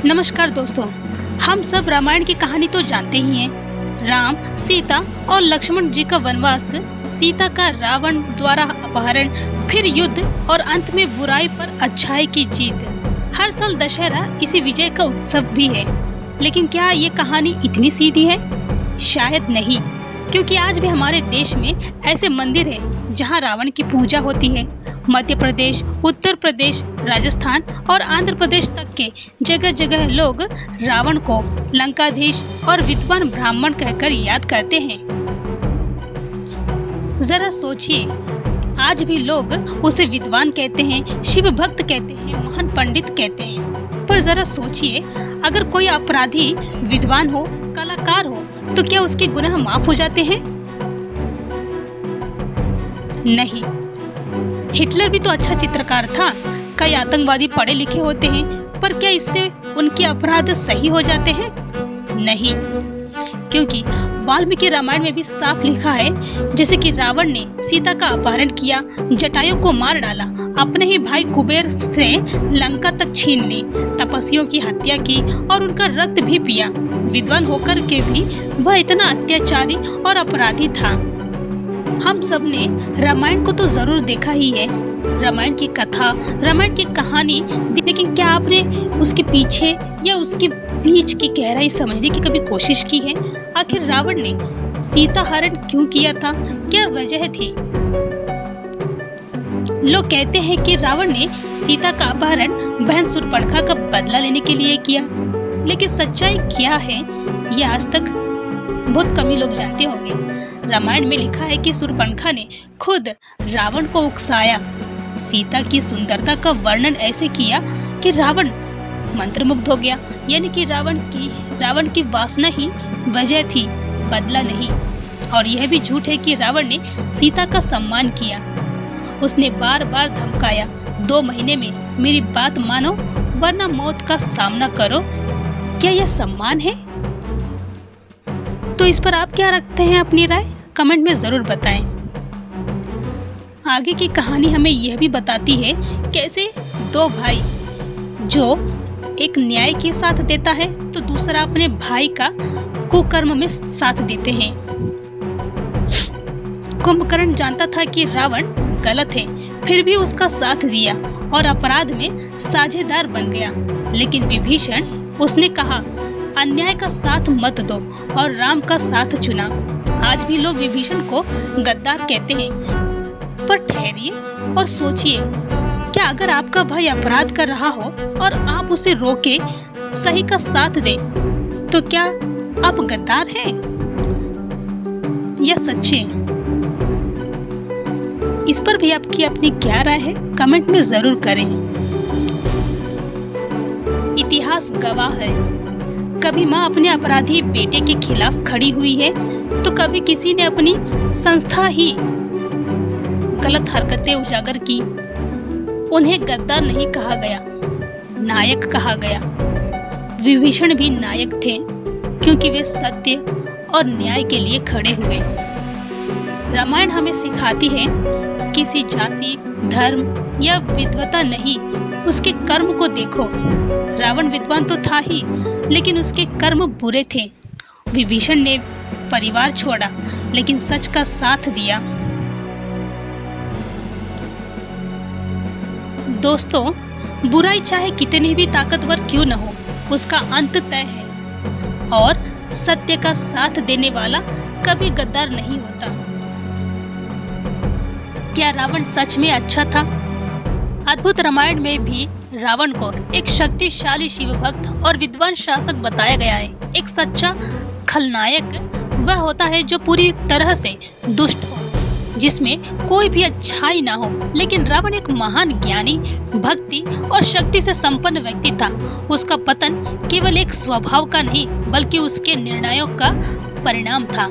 नमस्कार दोस्तों। हम सब रामायण की कहानी तो जानते ही हैं। राम, सीता और लक्ष्मण जी का वनवास, सीता का रावण द्वारा अपहरण, फिर युद्ध और अंत में बुराई पर अच्छाई की जीत। हर साल दशहरा इसी विजय का उत्सव भी है। लेकिन क्या ये कहानी इतनी सीधी है? शायद नहीं, क्योंकि आज भी हमारे देश में ऐसे मंदिर हैं जहां रावण की पूजा होती है। मध्य प्रदेश, उत्तर प्रदेश, राजस्थान और आंध्र प्रदेश तक के जगह जगह लोग रावण को लंकाधीश और विद्वान ब्राह्मण कहकर याद करते हैं। जरा सोचिए, आज भी लोग उसे विद्वान कहते हैं, शिव भक्त कहते हैं, महान पंडित कहते हैं। पर जरा सोचिए, अगर कोई अपराधी विद्वान हो, कलाकार हो, तो क्या उसके गुनाह माफ हो जाते हैं? नहीं। हिटलर भी तो अच्छा चित्रकार था। कई आतंकवादी पढ़े लिखे होते हैं, पर क्या इससे उनके अपराध सही हो जाते हैं? नहीं, क्योंकि वाल्मीकि रामायण में भी साफ लिखा है, जैसे कि रावण ने सीता का अपहरण किया, जटायु को मार डाला, अपने ही भाई कुबेर से लंका तक छीन ली, तपस्वियों की हत्या की और उनका रक्त भी पिया। विद्वान होकर के भी वह इतना अत्याचारी और अपराधी था। हम सब ने रामायण को तो जरूर देखा ही है, रामायण की कथा, रामायण की कहानी, लेकिन क्या आपने उसके पीछे या उसके बीच की गहराई समझने की कभी कोशिश की है? आखिर रावण ने सीता हरण क्यों किया था? क्या वजह थी? लोग कहते हैं कि रावण ने सीता का अपहरण बहन शूर्पणखा का बदला लेने के लिए किया, लेकिन सच्चाई क्या है यह आज तक बहुत कम ही लोग जानते होंगे। रामायण में लिखा है कि शूर्पणखा ने खुद रावण को उकसाया, सीता की सुंदरता का वर्णन ऐसे किया कि रावण मंत्रमुग्ध हो गया। यानी कि रावण की वासना ही वजह थी, बदला नहीं। और यह भी झूठ है कि रावण ने सीता का सम्मान किया। उसने बार बार धमकाया, 2 महीने में मेरी बात मानो वरना मौत का सामना करो। क्या यह सम्मान है? तो इस पर आप क्या रखते हैं अपनी राय? कमेंट में जरूर बताएं। आगे की कहानी हमें यह भी बताती है कैसे 2 भाई, जो एक न्याय के साथ देता है तो दूसरा अपने भाई का कुकर्म में साथ देते हैं। कुंभकर्ण जानता था कि रावण गलत है, फिर भी उसका साथ दिया और अपराध में साझेदार बन गया। लेकिन विभीषण, उसने कहा अन्याय का साथ मत दो और राम का साथ चुना। आज भी लोग विभीषण को गद्दार कहते हैं, पर ठहरिए और सोचिए, क्या अगर आपका भाई अपराध कर रहा हो और आप उसे रोके, सही का साथ दे, तो क्या आप गद्दार हैं या सच्चे? इस पर भी आपकी अपनी क्या राय है? कमेंट में जरूर करें। इतिहास गवाह है, कभी माँ अपने अपराधी बेटे के खिलाफ खड़ी हुई है, तो कभी किसी ने अपनी संस्था ही गलत हरकतें उजागर की। उन्हें गद्दार नहीं कहा गया, नायक कहा गया। विभीषण भी नायक थे, क्योंकि वे सत्य और न्याय के लिए खड़े हुए। रामायण हमें सिखाती है, किसी जाति, धर्म या विद्वता नहीं, उसके कर्म को देखो। रावण विद्वान तो था ही, लेकिन उसके कर्म बुरे थे। विभीषण ने परिवार छोड़ा, लेकिन सच का साथ दिया। दोस्तों, बुराई चाहे कितनी भी ताकतवर क्यों न हो, उसका अंत तय है, और सत्य का साथ देने वाला कभी गद्दार नहीं होता। क्या रावण सच में अच्छा था? अद्भुत रामायण में भी रावण को एक शक्तिशाली शिव भक्त और विद्वान शासक बताया गया है। एक सच्चा खलनायक वह होता है जो पूरी तरह से दुष्ट हो, जिसमें कोई भी अच्छाई ना हो। लेकिन रावण एक महान ज्ञानी, भक्ति और शक्ति से संपन्न व्यक्ति था। उसका पतन केवल एक स्वभाव का नहीं, बल्कि उसके निर्णयों का परिणाम था।